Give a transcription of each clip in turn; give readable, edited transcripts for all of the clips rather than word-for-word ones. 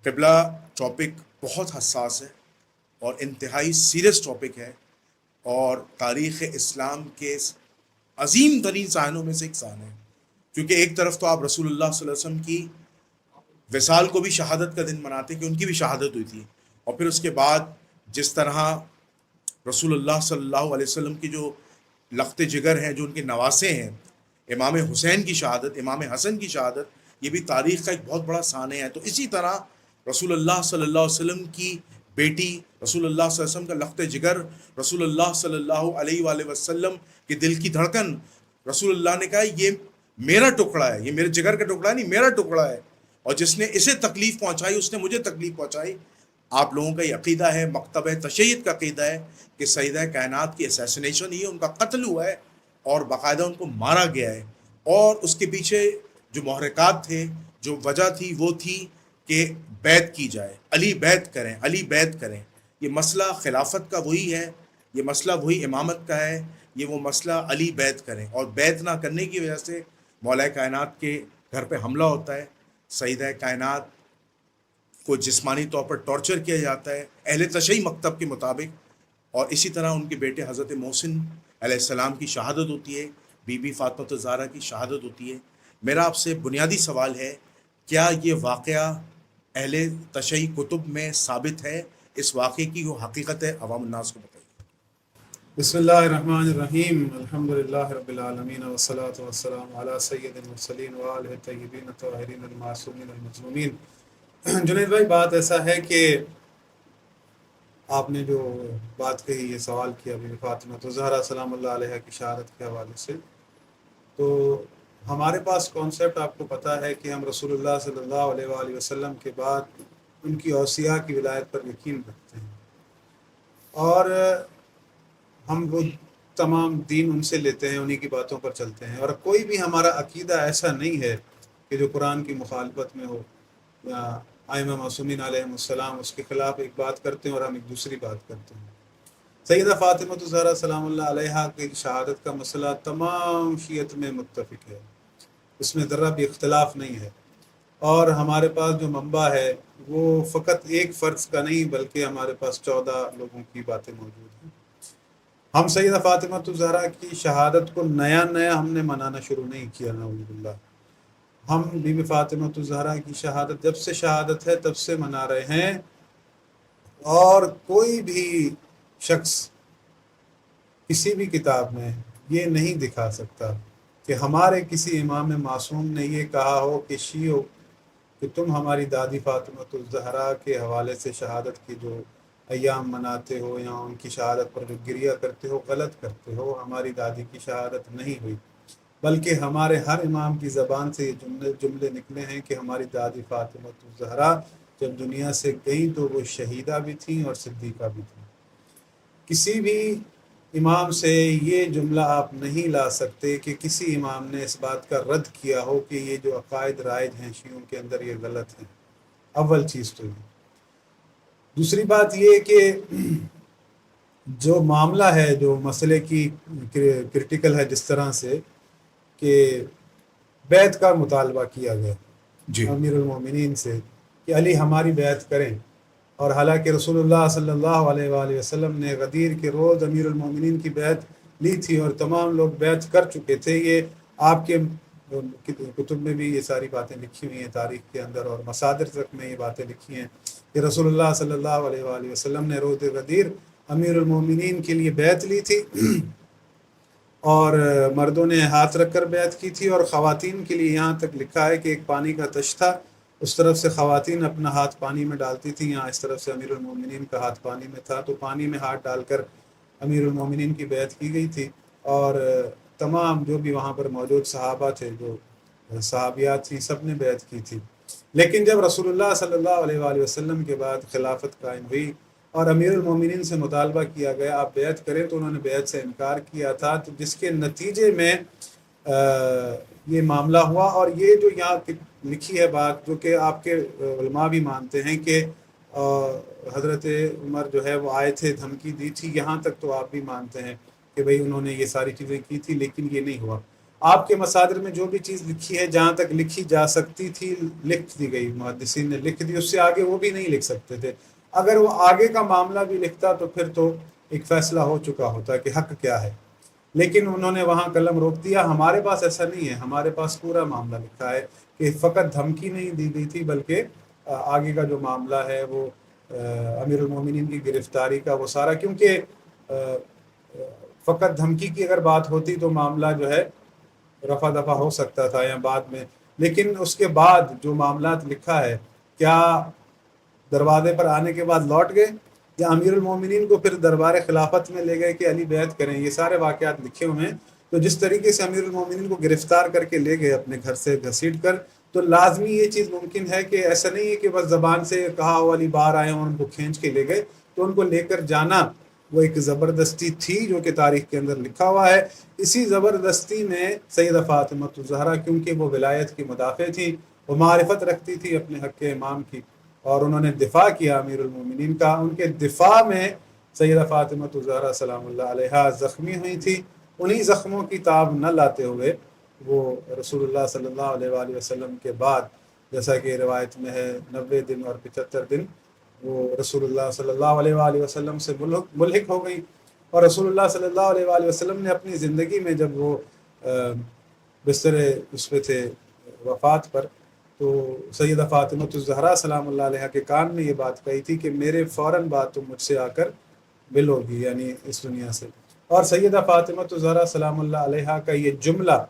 قبلہ ٹاپک بہت حساس ہے اور انتہائی سیریس ٹاپک ہے، اور تاریخ اسلام کے عظیم ترین صحنوں میں سے ایک صحن ہے، کیونکہ ایک طرف تو آپ رسول اللہ صلی اللہ علیہ وسلم کی وصال کو بھی شہادت کا دن مناتے کہ ان کی بھی شہادت ہوئی تھی، اور پھر اس کے بعد جس طرح رسول اللہ صلی اللہ علیہ وسلم کی جو لخت جگر ہیں، جو ان کے نواسے ہیں، امام حسین کی شہادت، امام حسن کی شہادت، یہ بھی تاریخ کا ایک بہت بڑا سانحہ ہے۔ تو اسی طرح رسول اللہ صلی اللہ علیہ وسلم کی بیٹی، رسول اللہ صلی اللہ علیہ وسلم کا لخت جگر، رسول اللہ صلی اللہ علیہ وآلہ وسلم کے دل کی دھڑکن، رسول اللہ نے کہا یہ میرا ٹکڑا ہے، یہ میرے جگر کا ٹکڑا نہیں، میرا ٹکڑا ہے، اور جس نے اسے تکلیف پہنچائی اس نے مجھے تکلیف پہنچائی۔ آپ لوگوں کا یہ عقیدہ ہے، مکتبہ تشیع کا عقیدہ ہے کہ سیدہ کائنات کی اسیسینیشن ہی ہے، ان کا قتل ہوا ہے اور باقاعدہ ان کو مارا گیا ہے، اور اس کے پیچھے جو محرکات تھے، جو وجہ تھی، وہ تھی کہ بیعت کی جائے، علی بیعت کریں، علی بیعت کریں۔ یہ مسئلہ خلافت کا وہی ہے، یہ مسئلہ وہی امامت کا ہے، یہ وہ مسئلہ علی بیعت کریں، اور بیعت نہ کرنے کی وجہ سے مولا کائنات کے گھر پہ حملہ ہوتا ہے، سیدہ کائنات کو جسمانی طور پر ٹارچر کیا جاتا ہے اہل تشیع مکتب کے مطابق، اور اسی طرح ان کے بیٹے حضرت محسن علیہ السلام کی شہادت ہوتی ہے، بی بی فاطمہ الزہرا کی شہادت ہوتی ہے۔ میرا آپ سے بنیادی سوال ہے، کیا یہ واقعہ اہل تشیع کتب میں ثابت ہے؟ اس واقعے کی جو حقیقت ہے عوام الناس کو بتائیے۔ بسم اللہ الرحمن الرحیم، الحمدللہ رب العالمین والصلاة والسلام علی سید المرسلین وآلہ الطیبین الطاہرین المعصومین المظلومین۔ جنید بھائی، بات ایسا ہے کہ آپ نے جو بات کہی، یہ سوال کیا بی بی فاطمہ الزہرا سلام اللہ علیہ کی شہادت کے حوالے سے، تو ہمارے پاس کانسیپٹ آپ کو پتہ ہے کہ ہم رسول اللہ صلی اللہ علیہ وآلہ وسلم کے بعد ان کی اوصیاء کی ولایت پر یقین رکھتے ہیں، اور ہم وہ تمام دین ان سے لیتے ہیں، انہی کی باتوں پر چلتے ہیں، اور کوئی بھی ہمارا عقیدہ ایسا نہیں ہے کہ جو قرآن کی مخالفت میں ہو، یا ائمہ معصومین علیہ السلام اس کے خلاف ایک بات کرتے ہیں اور ہم ایک دوسری بات کرتے ہیں۔ سیدہ فاطمہ الزہرا سلام اللہ علیہا کی شہادت کا مسئلہ تمام شیعت میں متفق ہے، اس میں ذرا بھی اختلاف نہیں ہے، اور ہمارے پاس جو منبع ہے وہ فقط ایک فرد کا نہیں بلکہ ہمارے پاس 14 لوگوں کی باتیں موجود ہیں۔ ہم سیدہ فاطمہ الزہرا کی شہادت کو نیا ہم نے منانا شروع نہیں کیا، نعوذ باللہ۔ ہم بی بی فاطمہ الزہرا کی شہادت جب سے شہادت ہے تب سے منا رہے ہیں، اور کوئی بھی شخص کسی بھی کتاب میں یہ نہیں دکھا سکتا کہ ہمارے کسی امام معصوم نے یہ کہا ہو کہ شیعو کہ تم ہماری دادی فاطمہ الزہرا کے حوالے سے شہادت کی جو ایام مناتے ہو یا ان کی شہادت پر جو گریہ کرتے ہو غلط کرتے ہو، ہماری دادی کی شہادت نہیں ہوئی، بلکہ ہمارے ہر امام کی زبان سے یہ جملے نکلے ہیں کہ ہماری دادی فاطمہ الزہرا جب دنیا سے گئی تو وہ شہیدہ بھی تھیں اور صدیقہ بھی تھیں۔ کسی بھی امام سے یہ جملہ آپ نہیں لا سکتے کہ کسی امام نے اس بات کا رد کیا ہو کہ یہ جو عقائد رائج ہیں شیعوں کے اندر یہ غلط ہیں۔ اول چیز تو یہ۔ دوسری بات یہ کہ جو معاملہ ہے، جو مسئلے کی کرٹیکل ہے، جس طرح سے کہ بیعت کا مطالبہ کیا گیا جی، امیر المومنین سے کہ علی ہماری بیعت کریں، اور حالانکہ رسول اللہ صلی اللہ علیہ وآلہ وسلم نے غدیر کے روز امیر المومنین کی بیعت لی تھی اور تمام لوگ بیعت کر چکے تھے۔ یہ آپ کے کتب میں بھی یہ ساری باتیں لکھی ہوئی ہیں تاریخ کے اندر، اور مصادر تک میں یہ باتیں لکھی ہیں کہ رسول اللہ صلی اللہ علیہ وآلہ وسلم نے روز غدیر امیر المومنین کے لیے بیعت لی تھی، اور مردوں نے ہاتھ رکھ کر بیعت کی تھی، اور خواتین کے لیے یہاں تک لکھا ہے کہ ایک پانی کا تش تھا، اس طرف سے خواتین اپنا ہاتھ پانی میں ڈالتی تھیں، یہاں اس طرف سے امیر المومنین کا ہاتھ پانی میں تھا، تو پانی میں ہاتھ ڈال کر امیر المومنین کی بیعت کی گئی تھی، اور تمام جو بھی وہاں پر موجود صحابہ تھے، جو صحابیات تھیں، سب نے بیعت کی تھی۔ لیکن جب رسول اللہ صلی اللہ علیہ وآلہ وسلم کے بعد خلافت قائم ہوئی اور امیر المومنین سے مطالبہ کیا گیا آپ بیعت کریں، تو انہوں نے بیعت سے انکار کیا تھا، تو جس کے نتیجے میں یہ معاملہ ہوا۔ اور یہ جو یہاں لکھی ہے بات، جو کہ آپ کے علماء بھی مانتے ہیں کہ حضرت عمر جو ہے وہ آئے تھے، دھمکی دی تھی، یہاں تک تو آپ بھی مانتے ہیں کہ بھئی انہوں نے یہ ساری چیزیں کی تھی، لیکن یہ نہیں ہوا۔ آپ کے مصادر میں جو بھی چیز لکھی ہے جہاں تک لکھی جا سکتی تھی لکھ دی گئی، محدثین نے لکھ دی، اس سے آگے وہ بھی نہیں لکھ سکتے تھے۔ اگر وہ آگے کا معاملہ بھی لکھتا تو پھر تو ایک فیصلہ ہو چکا ہوتا کہ حق کیا ہے، لیکن انہوں نے وہاں قلم روک دیا۔ ہمارے پاس ایسا نہیں ہے، ہمارے پاس پورا معاملہ لکھا ہے کہ فقط دھمکی نہیں دی گئی تھی بلکہ آگے کا جو معاملہ ہے وہ امیر المومنین کی گرفتاری کا وہ سارا، کیونکہ فقط دھمکی کی اگر بات ہوتی تو معاملہ جو ہے رفع دفع ہو سکتا تھا یا بعد میں، لیکن اس کے بعد جو معاملات لکھا ہے، کیا دروازے پر آنے کے بعد لوٹ گئے یا امیر المومنین کو پھر دربار خلافت میں لے گئے کہ علی بیعت کریں، یہ سارے واقعات لکھے ہوئے ہیں۔ تو جس طریقے سے امیر المومنین کو گرفتار کر کے لے گئے اپنے گھر سے گھسیٹ کر، تو لازمی یہ چیز ممکن ہے کہ ایسا نہیں ہے کہ بس زبان سے کہا ہوا علی باہر آئے اور ان کو کھینچ کے لے گئے، تو ان کو لے کر جانا وہ ایک زبردستی تھی جو کہ تاریخ کے اندر لکھا ہوا ہے۔ اسی زبردستی میں سیدہ فاطمہ الزہرا، کیونکہ وہ ولایت کی مدافع تھی، وہ معرفت رکھتی تھی اپنے حق امام کی، اور انہوں نے دفاع کیا امیر المومنین کا۔ ان کے دفاع میں سیدہ فاطمہ الزہرا سلام اللہ علیہا زخمی ہوئی تھی، انہی زخموں کی تاب نہ لاتے ہوئے وہ رسول اللہ صلی اللہ علیہ وآلہ وسلم کے بعد، جیسا کہ روایت میں ہے 90 دن اور 75 دن وہ رسول اللہ صلی اللہ علیہ وآلہ وسلم سے ملحق ہو گئی، اور رسول اللہ صلی اللہ علیہ وآلہ وسلم نے اپنی زندگی میں جب وہ بستر اس پہ تھے وفات پر، تو سیدہ فاطمہ الزہرا سلام اللہ علیہ کے کان میں یہ بات کہی تھی کہ میرے فوراً بعد تم مجھ سے آ کر ملو گی، یعنی اس دنیا سے۔ اور سیدہ فاطمہ الزہرا سلام اللہ علیہ کا یہ جملہ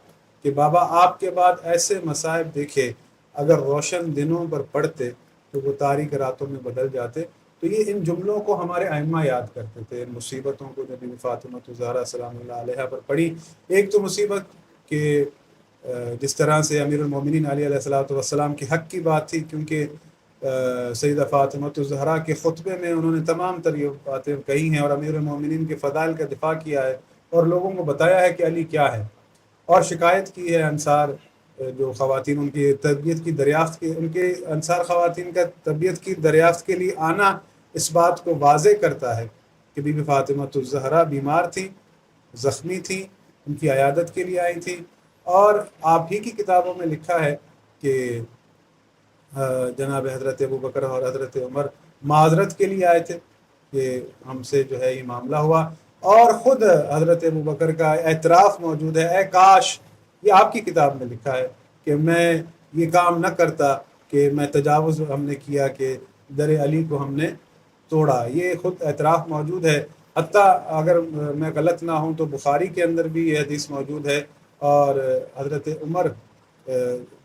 کہ بابا آپ کے بعد ایسے مصائب دیکھے اگر روشن دنوں پر پڑھتے تو وہ تاریک راتوں میں بدل جاتے، تو یہ ان جملوں کو ہمارے ائمہ یاد کرتے تھے، ان مصیبتوں کو جو فاطمہ الزہرا سلام اللہ علیہ پر پڑی۔ ایک تو مصیبت کہ جس طرح سے امیر المومنین علیہ الصلوۃ والسلام کے حق کی بات تھی، کیونکہ سیدہ فاطمہ الزہرا کے خطبے میں انہوں نے تمام تر یہ باتیں کہی ہیں اور امیر المومنین کے فضائل کا دفاع کیا ہے اور لوگوں کو بتایا ہے کہ علی کیا ہے، اور شکایت کی ہے انصار جو خواتین ان کی تربیت کی دریافت کی، ان کے انصار خواتین کا تربیت کی دریافت کے لیے آنا اس بات کو واضح کرتا ہے کہ بی بی فاطمہ الزہرا بیمار تھیں، زخمی تھیں، ان کی عیادت کے لیے آئی تھیں، اور آپ ہی کی کتابوں میں لکھا ہے کہ جناب حضرت ابوبکر اور حضرت عمر معذرت کے لیے آئے تھے کہ ہم سے جو ہے یہ معاملہ ہوا، اور خود حضرت ابوبکر کا اعتراف موجود ہے، اے کاش، یہ آپ کی کتاب میں لکھا ہے کہ میں یہ کام نہ کرتا کہ میں تجاوز ہم نے کیا کہ در علی کو ہم نے توڑا، یہ خود اعتراف موجود ہے۔ حتیٰ اگر میں غلط نہ ہوں تو بخاری کے اندر بھی یہ حدیث موجود ہے، اور حضرت عمر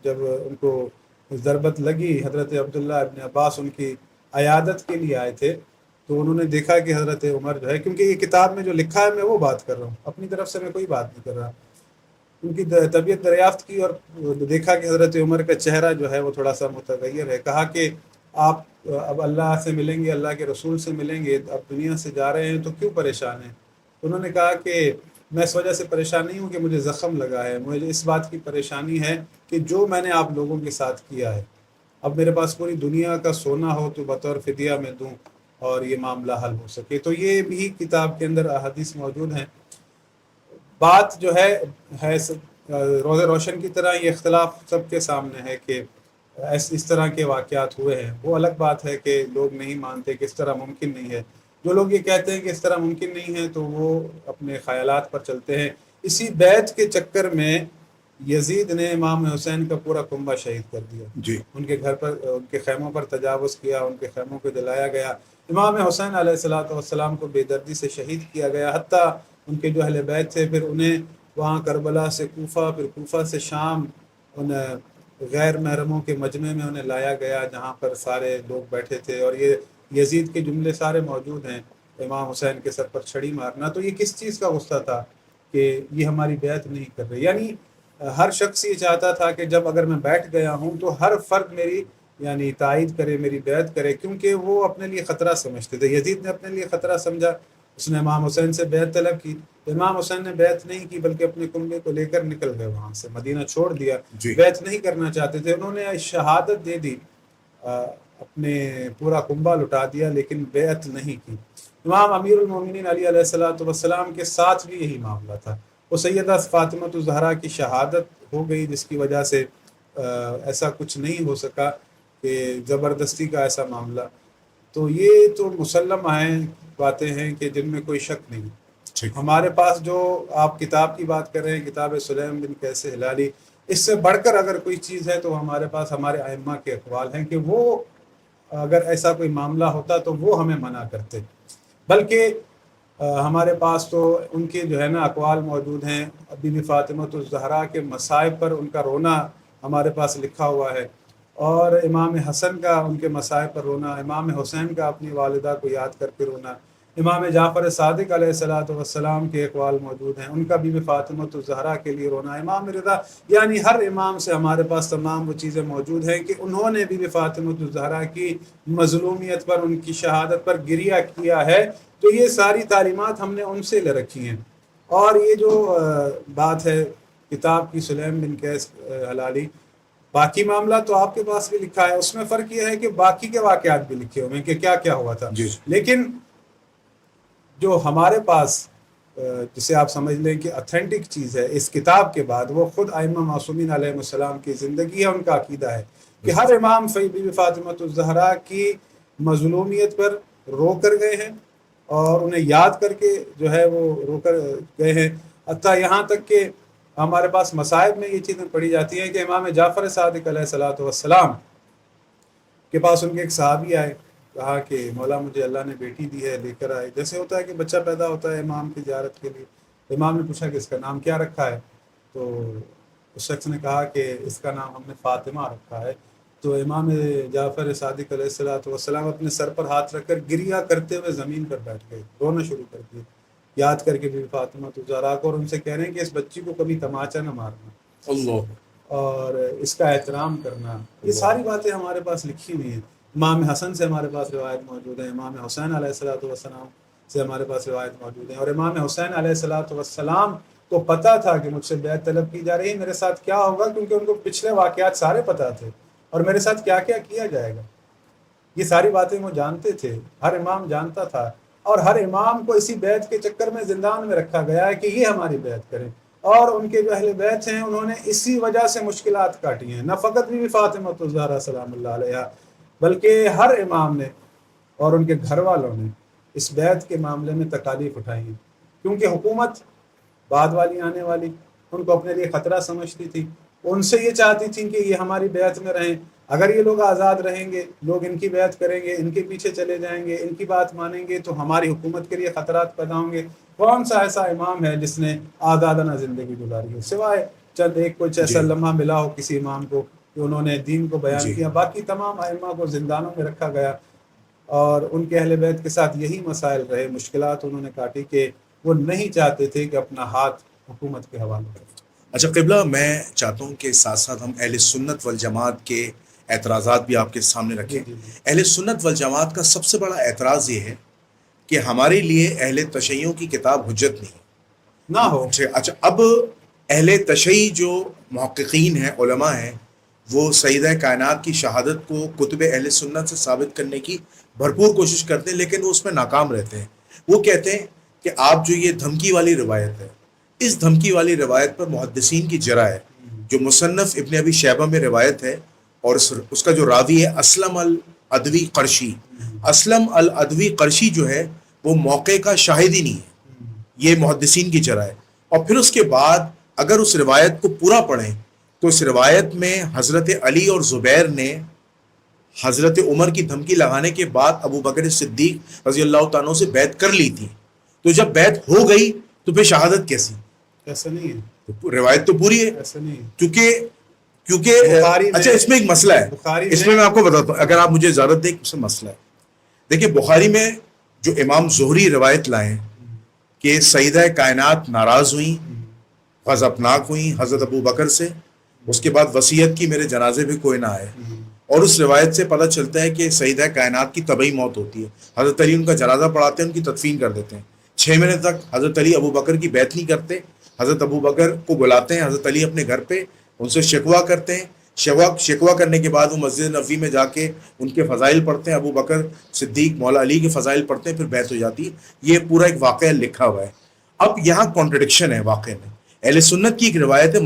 جب ان کو ضربت لگی، حضرت عبداللہ ابن عباس ان کی عیادت کے لیے آئے تھے، تو انہوں نے دیکھا کہ حضرت عمر جو ہے، کیونکہ یہ کتاب میں جو لکھا ہے میں وہ بات کر رہا ہوں، اپنی طرف سے میں کوئی بات نہیں کر رہا، ان کی طبیعت دریافت کی اور دیکھا کہ حضرت عمر کا چہرہ جو ہے وہ تھوڑا سا متغیر ہے، کہا کہ آپ اب اللہ سے ملیں گے، اللہ کے رسول سے ملیں گے، اب دنیا سے جا رہے ہیں تو کیوں پریشان ہیں؟ انہوں نے کہا کہ میں اس وجہ سے پریشان نہیں ہوں کہ مجھے زخم لگا ہے، مجھے اس بات کی پریشانی ہے کہ جو میں نے آپ لوگوں کے ساتھ کیا ہے، اب میرے پاس پوری دنیا کا سونا ہو تو بطور فدیہ میں دوں اور یہ معاملہ حل ہو سکے۔ تو یہ بھی کتاب کے اندر احادیث موجود ہیں۔ بات جو ہے روز روشن کی طرح یہ اختلاف سب کے سامنے ہے کہ اس طرح کے واقعات ہوئے ہیں، وہ الگ بات ہے کہ لوگ نہیں مانتے کہ اس طرح ممکن نہیں ہے۔ جو لوگ یہ کہتے ہیں کہ اس طرح ممکن نہیں ہے تو وہ اپنے خیالات پر چلتے ہیں۔ اسی بیعت کے چکر میں یزید نے امام حسین کا پورا کنبہ شہید کر دیا، جی، ان کے گھر پر، ان کے خیموں پر تجاوز کیا، ان کے خیموں کو جلایا گیا، امام حسین علیہ الصلوۃ والسلام کو بے دردی سے شہید کیا گیا، حتیٰ ان کے جو اہل بیت تھے پھر انہیں وہاں کربلا سے کوفہ، پھر کوفہ سے شام، ان غیر محرموں کے مجمع میں انہیں لایا گیا جہاں پر سارے لوگ بیٹھے تھے، اور یہ یزید کے جملے سارے موجود ہیں، امام حسین کے سر پر چھڑی مارنا۔ تو یہ کس چیز کا غصہ تھا کہ یہ ہماری بیعت نہیں کر رہے، یعنی ہر شخص یہ چاہتا تھا کہ جب اگر میں بیٹھ گیا ہوں تو ہر فرد میری یعنی تائید کرے، میری بیعت کرے، کیونکہ وہ اپنے لیے خطرہ سمجھتے تھے۔ یزید نے اپنے لیے خطرہ سمجھا، اس نے امام حسین سے بیعت طلب کی، امام حسین نے بیعت نہیں کی بلکہ اپنے کنبے کو لے کر نکل گئے، وہاں سے مدینہ چھوڑ دیا، جی، بیعت نہیں کرنا چاہتے تھے، انہوں نے شہادت دے دی، اپنے پورا کنبہ لٹا دیا، لیکن بیعت نہیں کی۔ امام امیر المومنین علیہ الصلوۃ والسلام کے ساتھ بھی یہی معاملہ تھا، وہ سیدہ فاطمہ الزہرا کی شہادت ہو گئی، جس کی وجہ سے ایسا کچھ نہیں ہو سکا کہ زبردستی کا ایسا معاملہ. تو یہ تو مسلم باتیں ہیں کہ جن میں کوئی شک نہیں. ہمارے پاس جو آپ کتاب کی بات کر رہے ہیں، کتاب سلیم بن قیس ہلالی، اس سے بڑھ کر اگر کوئی چیز ہے تو ہمارے پاس ہمارے ائمہ کے اقوال ہیں کہ وہ اگر ایسا کوئی معاملہ ہوتا تو وہ ہمیں منع کرتے. بلکہ ہمارے پاس تو ان کے جو ہے نا اقوال موجود ہیں. بی بی فاطمہ الزہرا کے مصائب پر ان کا رونا ہمارے پاس لکھا ہوا ہے، اور امام حسن کا ان کے مصائب پر رونا، امام حسین کا اپنی والدہ کو یاد کر کے رونا، امام جعفر صادق علیہ السلام کے اقوال موجود ہیں، ان کا بی بی فاطمہ الزہرا کے لیے رونا، امام رضا، یعنی ہر امام سے ہمارے پاس تمام وہ چیزیں موجود ہیں کہ انہوں نے بی بی فاطمہ الزہرا کی مظلومیت پر، ان کی شہادت پر گریہ کیا ہے. تو یہ ساری تعلیمات ہم نے ان سے لے رکھی ہیں. اور یہ جو بات ہے کتاب کی سلیم بن قیس ہلالی، باقی معاملہ تو آپ کے پاس بھی لکھا ہے، اس میں فرق یہ ہے کہ باقی کے واقعات بھی لکھے ہوئے ہیں کہ کیا کیا ہوا تھا. لیکن جو ہمارے پاس جسے آپ سمجھ لیں کہ اتھینٹک چیز ہے اس کتاب کے بعد، وہ خود ائمہ معصومین علیہ السلام کی زندگی ہے، ان کا عقیدہ ہے کہ ہر امام بی بی فاطمہ الزہرا کی مظلومیت پر رو کر گئے ہیں، اور انہیں یاد کر کے جو ہے وہ رو کر گئے ہیں. حتیٰ یہاں تک کہ ہمارے پاس مصائب میں یہ چیزیں پڑھی جاتی ہیں کہ امام جعفر صادق علیہ السلام کے پاس ان کے ایک صحابی آئے، کہا کہ مولا مجھے اللہ نے بیٹی دی ہے، لے کر آئے. جیسے ہوتا ہے کہ بچہ پیدا ہوتا ہے امام کی زیارت کے لیے، امام نے پوچھا کہ اس کا نام کیا رکھا ہے؟ تو اس شخص نے کہا کہ اس کا نام ہم نے فاطمہ رکھا ہے. تو امام جعفر صادق علیہ السلام اپنے سر پر ہاتھ رکھ کر گریہ کرتے ہوئے زمین پر بیٹھ گئے، رونا شروع کر دیے، یاد کر کے بی بی فاطمہ الزہرا کو، اور ان سے کہہ رہے ہیں کہ اس بچی کو کبھی تماچا نہ مارنا، اللہ، اور اس کا احترام کرنا. یہ ساری باتیں ہمارے پاس لکھی ہوئی ہیں. امام حسن سے ہمارے پاس روایت موجود ہے، امام حسین علیہ السلام سے ہمارے پاس روایت موجود ہے. اور امام حسین علیہ السلام کو پتہ تھا کہ مجھ سے بیعت طلب کی جا رہی ہے، میرے ساتھ کیا ہوگا، کیونکہ ان کو پچھلے واقعات سارے پتہ تھے، اور میرے ساتھ کیا کیا کیا جائے گا، یہ ساری باتیں وہ جانتے تھے. ہر امام جانتا تھا، اور ہر امام کو اسی بیعت کے چکر میں زندان میں رکھا گیا ہے کہ یہ ہماری بیعت کریں. اور ان کے جو اہل بیت ہیں انہوں نے اسی وجہ سے مشکلات کاٹی ہیں. نہ فقط بی بی فاطمہ الزہرا سلام اللہ علیہا، بلکہ ہر امام نے اور ان کے گھر والوں نے اس بیعت کے معاملے میں تکالیف اٹھائی ہیں، کیونکہ حکومت بعد والی آنے والی ان کو اپنے لیے خطرہ سمجھتی تھی. ان سے یہ چاہتی تھیں کہ یہ ہماری بیعت میں رہیں. اگر یہ لوگ آزاد رہیں گے، لوگ ان کی بیعت کریں گے، ان کے پیچھے چلے جائیں گے، ان کی بات مانیں گے، تو ہماری حکومت کے لیے خطرات پیدا ہوں گے. کون سا ایسا امام ہے جس نے آزادانہ زندگی گزاری ہو، سوائے چند ایک کچھ ایسا لمحہ ملا ہو کسی امام کو کہ انہوں نے دین کو بیان کیا. باقی تمام ائمہ کو زندانوں میں رکھا گیا، اور ان کے اہل بیت کے ساتھ یہی مسائل رہے، مشکلات انہوں نے کاٹی کہ وہ نہیں چاہتے تھے کہ اپنا ہاتھ حکومت کے حوالے کریں. اچھا قبلہ، میں چاہتا ہوں کہ ساتھ ساتھ ہم اہل سنت والجماعت کے اعتراضات بھی آپ کے سامنے رکھیں. اہل سنت والجماعت کا سب سے بڑا اعتراض یہ ہے کہ ہمارے لیے اہل تشیعوں کی کتاب حجت نہیں نہ ہو. اچھا، اب اہل تشیع جو محققین ہیں، علماء ہیں، وہ سیدہ کائنات کی شہادت کو کتب اہل سنت سے ثابت کرنے کی بھرپور کوشش کرتے ہیں، لیکن وہ اس میں ناکام رہتے ہیں. وہ کہتے ہیں کہ آپ جو یہ دھمکی والی روایت ہے، اس دھمکی والی روایت پر محدثین کی جرح ہے. جو مصنف ابن ابی شیبہ میں روایت ہے، اور اس کا جو راوی ہے اسلم العدوی قرشی، اسلم العدوی قرشی جو ہے وہ موقع کا شاہد ہی نہیں ہے. یہ محدثین کی جرح ہے. اور پھر اس کے بعد اگر اس روایت کو پورا پڑھیں تو اس روایت میں حضرت علی اور زبیر نے حضرت عمر کی دھمکی لگانے کے بعد ابو بکر صدیق رضی اللہ تعالیٰ سے بیعت کر لی تھی. تو جب بیعت ہو گئی تو پھر شہادت کیسی؟ ایسا نہیں ہے، روایت تو پوری ہے. ایسا نہیں ہے، کیونکہ اچھا اس میں ایک مسئلہ ہے، اس میں آپ کو بتاتا ہوں، اگر آپ مجھے اجازت دیں، اس میں مسئلہ ہے. دیکھیں بخاری میں جو امام زہری روایت لائیں کہ سیدہ کائنات ناراض ہوئیں، غضبناک ہوئیں حضرت ابو بکر سے، اس کے بعد وصیت کی میرے جنازے پہ کوئی نہ آئے. اور اس روایت سے پتہ چلتا ہے کہ سیدہ کائنات کی طبعی موت ہوتی ہے. حضرت علی ان کا جنازہ پڑھاتے ہیں، ان کی تدفین کر دیتے ہیں. 6 مہینے تک حضرت علی ابو بکر کی بیعت نہیں کرتے. حضرت ابو بکر کو بلاتے ہیں حضرت علی اپنے گھر پہ، ان سے شکوہ کرتے ہیں. شکوہ کرنے کے بعد وہ مسجد نبوی میں جا کے ان کے فضائل پڑھتے ہیں، ابو بکر صدیق مولا علی کے فضائل پڑھتے ہیں، پھر بیعت ہو جاتی ہے. یہ پورا ایک واقعہ لکھا ہوا ہے. اب یہاں کانٹرڈکشن ہے واقعے میں. اہل سنت کی ایک روایت ہے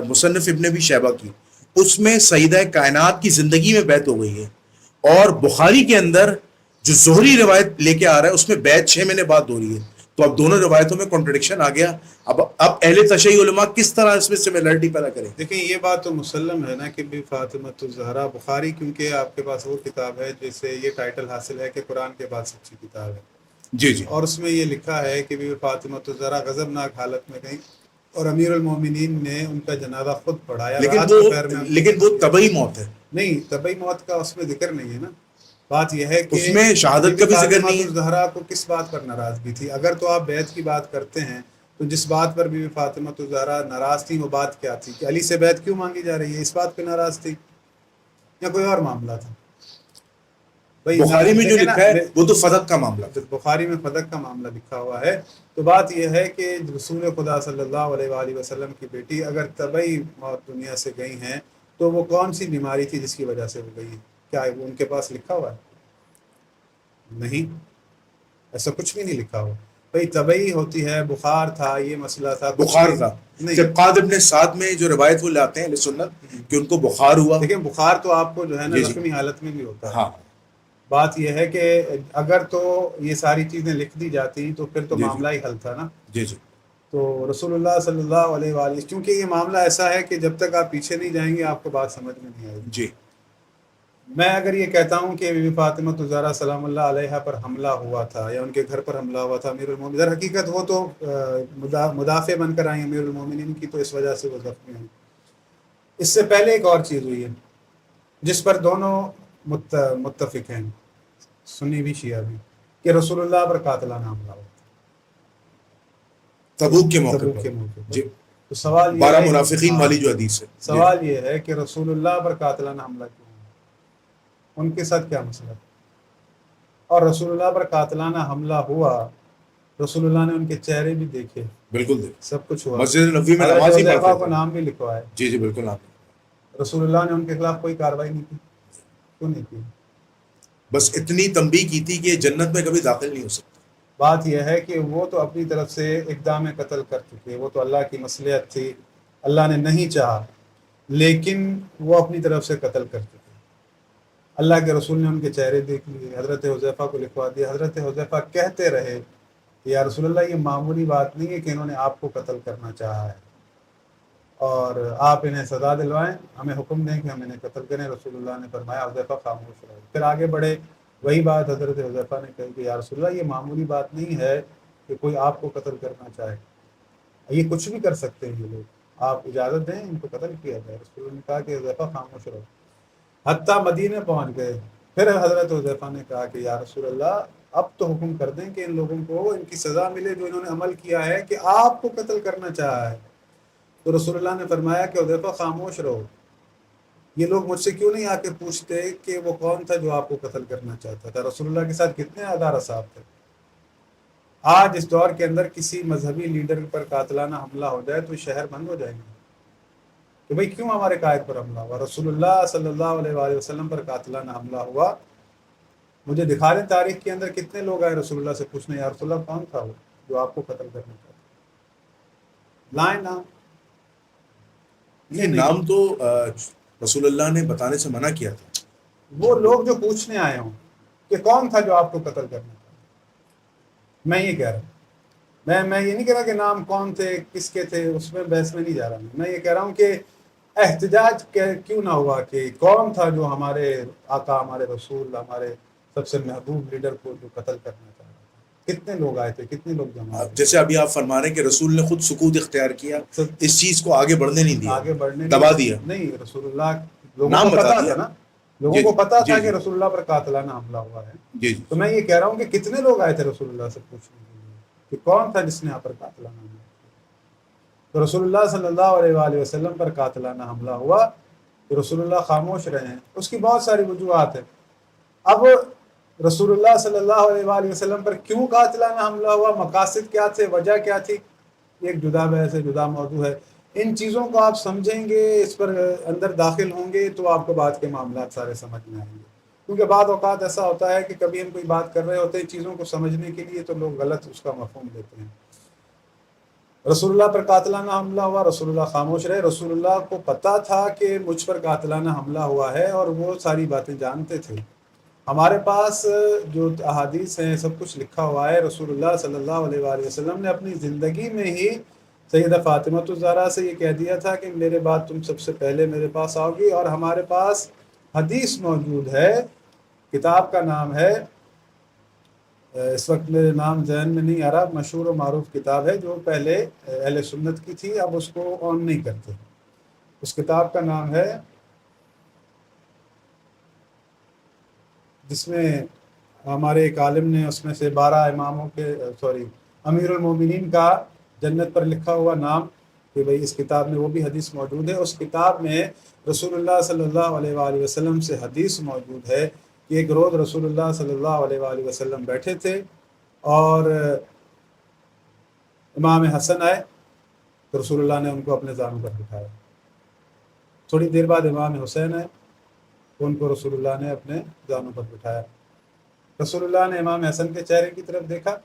مصنف ابن ابی شیبہ کی، اس میں سیدہ کائنات کی زندگی میں بیعت ہو گئی ہے، اور بخاری کے اندر جو زہری روایت لے کے آ رہا ہے اس میں بیعت 6 مہینے بعد ہو رہی ہے. تو اب دونوں روایتوں میں کنٹرڈکشن آ گیا. اب اہل تشیع علماء کس طرح اس میں سملرٹی پیدا کریں؟ دیکھیں یہ بات تو مسلم ہے نا کہ بی فاطمۃ الزہرا، بخاری کیونکہ آپ کے پاس وہ کتاب ہے جسے یہ ٹائٹل حاصل ہے کہ قرآن کے بعد سچی کتاب ہے، جی جی اور اس میں یہ لکھا ہے کہ بی فاطمۃ الزہرا غضبناک حالت میں گئیں اور امیر المومنین نے ان کا جنازہ خود پڑھایا، رات دوپہر میں ان کو لیکن وہ دفن کیا. طبعی موت ہے، نہیں، طبعی موت کا اس میں ذکر نہیں ہے نا. بات یہ ہے کہ اس میں شہادت بی کا بھی ذکر فاطمہ نہیں ہے. الزہرا کو کس بات پر ناراضگی تھی؟ اگر تو آپ بیعت کی بات کرتے ہیں تو جس بات پر بی فاطمہ الزہرا ناراض تھی وہ بات کیا تھی؟ کہ علی سے بیعت کیوں مانگی جا رہی ہے، اس بات پہ ناراض تھی یا کوئی اور معاملہ تھا؟ بھائی بخاری میں جو دیکھیں نا، لکھا ہے وہ تو فدق کا معاملہ تھا. بخاری میں فدق کا معاملہ لکھا ہوا ہے. تو بات یہ ہے کہ رسول خدا صلی اللہ علیہ وآلہ وسلم کی بیٹی اگر طبعی موت دنیا سے گئی ہیں تو وہ کون سی بیماری تھی جس کی وجہ سے وہ گئی؟ کیا وہ ان کے پاس لکھا ہوا ہے؟ نہیں، ایسا کچھ بھی نہیں لکھا ہوا. بھائی طبعی ہوتی ہے، بخار تھا، یہ مسئلہ تھا، کچھ بخار بھی تھا. نہیں. جب قاد ابن سعد میں جو روایت وہ لاتے ہیں اہل سنت کہ ان کو بخار ہوا. دیکھیں بخار تو آپ کو جو ہے نا جی جی زخمی حالت میں بھی ہوتا ہے. ہاں بات یہ ہے کہ اگر تو یہ ساری چیزیں لکھ دی جاتی تو پھر تو جی جی معاملہ ہی حل تھا نا. جی جی تو رسول اللہ صلی اللہ علیہ وآلہ، کیونکہ یہ معاملہ ایسا ہے کہ جب تک آپ پیچھے نہیں جائیں گے آپ کو بات سمجھ میں نہیں آئے گی. جی میں اگر یہ کہتا ہوں کہ بی بی فاطمہ الزہرا سلام اللہ علیہ پر حملہ ہوا تھا یا ان کے گھر پر حملہ ہوا تھا امیر المومنین، در حقیقت وہ تو مدافع بن کر آئیں امیر المومنین کی، تو اس وجہ سے وہ زخمی ہیں. اس سے پہلے ایک اور چیز ہوئی ہے جس پر دونوں متفق ہیں، سنی بھی شیعہ بھی، کہ رسول اللہ پر قاتلانہ حملہ ہوا تبوک کے موقع تبوک پر. کے موقع پر. جی تو سوال یہ 12 ہے، منافقین والی جو حدیث ہے. جی سوال یہ ہے کہ رسول اللہ پر قاتلانہ حملہ کیوں ہوا؟ ان کے ساتھ کیا مسئلہ؟ اور رسول اللہ پر قاتلانہ حملہ ہوا، رسول اللہ نے ان کے چہرے بھی دیکھے، بالکل دیکھ سب کچھ ہوا، مسجد نبوی میں حضرت نماز ہی حذیفہ پڑھتے کو تھے. نام بھی لکھوایا. جی جی بالکل آپ رسول اللہ نے ان کے خلاف کوئی کارروائی نہیں کی. کیوں نہیں کی؟ بس اتنی تنبیہ کی تھی کہ جنت میں کبھی داخل نہیں ہو سکتا. بات یہ ہے کہ وہ تو اپنی طرف سے اقدام قتل کر چکے، وہ تو اللہ کی مصلحت تھی، اللہ نے نہیں چاہا، لیکن وہ اپنی طرف سے قتل کر چکے. اللہ کے رسول نے ان کے چہرے دیکھ لیے، حضرت حذیفہ کو لکھوا دیا. حضرت حذیفہ کہتے رہے کہ یا رسول اللہ، یہ معمولی بات نہیں ہے کہ انہوں نے آپ کو قتل کرنا چاہا ہے اور آپ انہیں سزا دلوائیں، ہمیں حکم دیں کہ ہم انہیں قتل کریں. رسول اللہ نے فرمایا حذیفہ خاموش رہو. پھر آگے بڑھے، وہی بات حضرت حذیفہ نے کہی کہ یا رسول اللہ، یہ معمولی بات نہیں ہے کہ کوئی آپ کو قتل کرنا چاہے، یہ کچھ بھی کر سکتے ہیں یہ لوگ، آپ اجازت دیں ان کو قتل کیا جائے. رسول اللہ نے کہا کہ حذیفہ خاموش رہو. حتیٰ مدینے پہنچ گئے. پھر حضرت حذیفہ نے کہا کہ یا رسول اللہ، اب تو حکم کر دیں کہ ان لوگوں کو ان کی سزا ملے جو انہوں نے عمل کیا ہے کہ آپ کو قتل کرنا چاہا ہے. تو رسول اللہ نے فرمایا کہ حذیفہ خاموش رہو، یہ لوگ مجھ سے کیوں نہیں آ کے پوچھتے کہ وہ کون تھا جو آپ کو قتل کرنا چاہتا تھا. رسول اللہ کے ساتھ کتنے آدھار اصحاب تھے. آج اس دور کے اندر کسی مذہبی لیڈر پر قاتلانہ حملہ ہو جائے تو شہر بند ہو جائیں گے کہ بھئی کیوں ہمارے قائد پر حملہ ہوا. رسول اللہ صلی اللہ علیہ وآلہ وسلم پر قاتلانہ حملہ ہوا. مجھے دکھا دیں تاریخ کے اندر کتنے لوگ آئے رسول اللہ سے پوچھنے یا رسول اللہ کون تھا وہ جو آپ کو قتل کرنا چاہتا. لائن نام نہیں، نام تو رسول اللہ نے بتانے سے منع کیا تھا. وہ لوگ جو پوچھنے آئے ہوں کہ کون تھا جو آپ کو قتل کرنا چاہتا. میں یہ کہہ رہا ہوں، میں یہ نہیں کہہ رہا کہ نام کون تھے، کس کے تھے، اس میں بحث میں نہیں جا رہا ہوں. میں یہ کہہ رہا ہوں کہ احتجاج کیوں نہ ہوا کہ کون تھا جو ہمارے آقا، ہمارے رسول، ہمارے سب سے محبوب لیڈر کو جو قتل کرنا چاہ رہا تھا. کتنے لوگ آئے تھے، کتنے لوگ جمع ہوئے. جیسے ابھی آپ فرما رہے ہیں کہ رسول نے خود سکوت اختیار کیا، اس چیز کو آگے بڑھنے نہیں دیا، آگے بڑھنے دبا دیا. نہیں، رسول اللہ لوگوں نام کو بتا پتا دیا تھا نا، لوگوں کو پتا جی تھا جی کہ رسول اللہ پر قاتلانہ حملہ ہوا ہے. جی جی تو میں یہ کہہ رہا ہوں کہ کتنے لوگ آئے تھے رسول اللہ سے پوچھنے کے لیے کہ کون تھا جس نے آپ پر قاتلانہ حملہ کیا. تو رسول اللہ صلی اللہ علیہ وآلہ وسلم پر قاتلانہ حملہ ہوا تو رسول اللہ خاموش رہے ہیں. اس کی بہت ساری وجوہات ہیں. اب رسول اللہ صلی اللہ علیہ وآلہ وسلم پر کیوں قاتلانہ حملہ ہوا، مقاصد کیا تھے، وجہ کیا تھی، ایک جدا بحث ہے، جدا موضوع ہے. ان چیزوں کو آپ سمجھیں گے، اس پر اندر داخل ہوں گے تو آپ کو بات کے معاملات سارے سمجھ میں آئیں گے. کیونکہ بعض اوقات ایسا ہوتا ہے کہ کبھی ہم کوئی بات کر رہے ہوتے ہیں چیزوں کو سمجھنے کے لیے تو لوگ غلط اس کا مفہوم دیتے ہیں. رسول اللہ پر قاتلانہ حملہ ہوا، رسول اللہ خاموش رہے۔ رسول اللہ کو پتہ تھا کہ مجھ پر قاتلانہ حملہ ہوا ہے اور وہ ساری باتیں جانتے تھے۔ ہمارے پاس جو احادیث ہیں سب کچھ لکھا ہوا ہے۔ رسول اللہ صلی اللہ علیہ وآلہ وسلم نے اپنی زندگی میں ہی سیدہ فاطمہ الزہرا سے یہ کہہ دیا تھا کہ میرے بعد تم سب سے پہلے میرے پاس آؤ گی، اور ہمارے پاس حدیث موجود ہے۔ کتاب کا نام ہے، اس وقت میرے نام ذہن میں نہیں آ رہا، مشہور و معروف کتاب ہے جو پہلے اہل سنت کی تھی، اب اس کو آن نہیں کرتے۔ اس کتاب کا نام ہے، جس میں ہمارے ایک عالم نے اس میں سے 12 اماموں کے امیر المومنین کا جنت پر لکھا ہوا نام، کہ بھئی اس کتاب میں وہ بھی حدیث موجود ہے۔ اس کتاب میں رسول اللہ صلی اللہ علیہ وآلہ وسلم سے حدیث موجود ہے کہ ایک روز رسول اللہ صلی اللہ علیہ وآلہ وسلم بیٹھے تھے اور امام حسن آئے تو رسول اللہ نے ان کو اپنے زانوں پر بٹھایا۔ تھوڑی دیر بعد امام حسین آئے تو ان کو رسول اللہ نے اپنے زانوں پر بٹھایا۔ رسول اللہ نے امام حسن کے چہرے کی طرف دیکھا،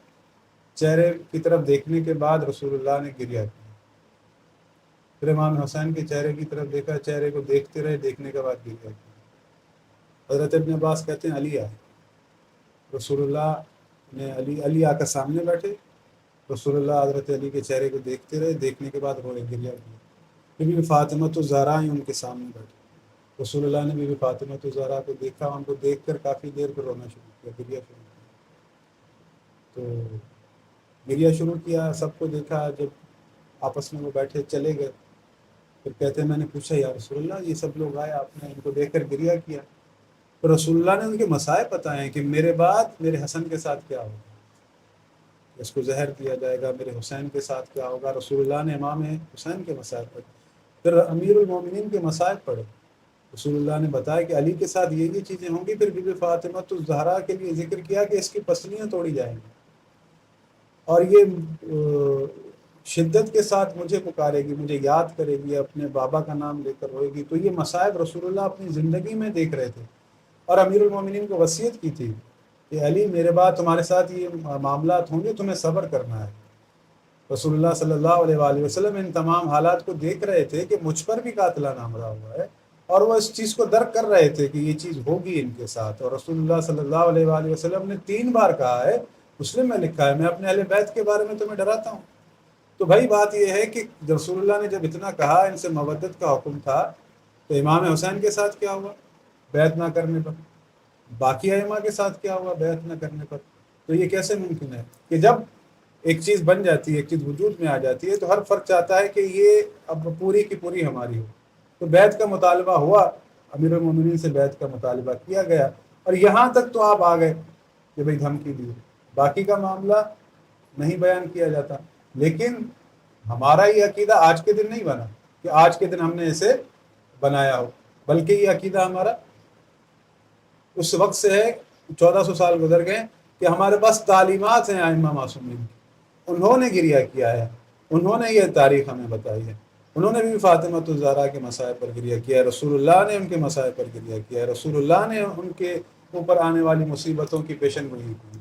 چہرے کی طرف دیکھنے کے بعد رسول اللہ نے گریہ کیا۔ پھر امام حسین کے چہرے کی طرف دیکھا، چہرے کو دیکھتے رہے، دیکھنے کے بعد گریہ کیا۔ حضرت ابن عباس کہتے ہیں علی آئے، رسول اللہ نے علی آ کر سامنے بیٹھے، رسول اللہ حضرت علی کے چہرے کو دیکھتے رہے، دیکھنے کے بعد روئے، گریہ کیا۔ پھر بھی فاطمہ الزہرا ان کے سامنے بیٹھے، رسول اللہ نے بھی فاطمہ الزہرا کو دیکھا، ان کو دیکھ کر کافی دیر پہ رونا شروع کیا، گریہ شروع کیا۔ تو گریہ شروع کیا، سب کو دیکھا، جب آپس میں وہ بیٹھے چلے گئے، پھر کہتے ہیں میں نے پوچھا یا رسول اللہ یہ سب لوگ آئے، آپ نے ان کو دیکھ کر گریہ کیا؟ تو رسول اللہ نے ان کے مسائب بتائے کہ میرے بعد میرے حسن کے ساتھ کیا ہوگا، اس کو زہر دیا جائے گا، میرے حسین کے ساتھ کیا ہوگا۔ رسول اللہ نے امام حسین کے مسائب پڑھے، پھر امیر المومنین کے مسائب پڑھے۔ رسول اللہ نے بتایا کہ علی کے ساتھ یہ چیزیں ہوں گی، پھر بی بی فاطمہ الزہرا کے لیے ذکر کیا کہ اس کی پسلیاں توڑی جائیں گی اور یہ شدت کے ساتھ مجھے پکارے گی، مجھے یاد کرے گی، اپنے بابا کا نام لے کر روئے گی۔ تو یہ مسائب رسول اللہ اپنی زندگی میں دیکھ رہے تھے اور امیر المومنین کو وصیت کی تھی کہ علی میرے بعد تمہارے ساتھ یہ معاملات ہوں گے، تمہیں صبر کرنا ہے۔ رسول اللہ صلی اللہ علیہ وآلہ وسلم ان تمام حالات کو دیکھ رہے تھے کہ مجھ پر بھی قاتلانہ حملہ ہوا ہے، اور وہ اس چیز کو درک کر رہے تھے کہ یہ چیز ہوگی ان کے ساتھ۔ اور رسول اللہ صلی اللہ علیہ وآلہ وسلم نے 3 بار کہا ہے، مسلم میں لکھا ہے، میں اپنے اہل بیت کے بارے میں تمہیں ڈراتا ہوں۔ تو بھائی بات یہ ہے کہ رسول اللہ نے جب اتنا کہا، ان سے مودت کا حکم تھا، تو امام حسین کے ساتھ کیا ہوا بیعت نہ کرنے پر؟ باقی ائمہ کے ساتھ کیا ہوا بیعت نہ کرنے پر؟ تو یہ کیسے ممکن ہے کہ جب ایک چیز بن جاتی ہے، ایک چیز وجود میں آ جاتی ہے، تو ہر فرد چاہتا ہے کہ یہ اب پوری کی پوری ہماری ہو۔ تو بیعت کا مطالبہ ہوا، امیر المومنین سے بیعت کا مطالبہ کیا گیا، اور یہاں تک تو آپ آ گئے کہ بھئی دھمکی دی، باقی کا معاملہ نہیں بیان کیا جاتا۔ لیکن ہمارا یہ عقیدہ آج کے دن نہیں بنا کہ آج کے دن ہم نے اسے بنایا ہو، بلکہ یہ عقیدہ ہمارا اس وقت سے ہے، 1400 سال گزر گئے کہ ہمارے پاس تعلیمات ہیں ائمہ معصومین کی، انہوں نے گریہ کیا ہے، انہوں نے یہ تاریخ ہمیں بتائی ہے، انہوں نے بھی فاطمہ الزہرا کے مسائب پر گریہ کیا ہے، رسول اللہ نے ان کے مسائب پر گریہ کیا ہے، رسول اللہ نے ان کے اوپر آنے والی مصیبتوں کی پیشن گوئی کی۔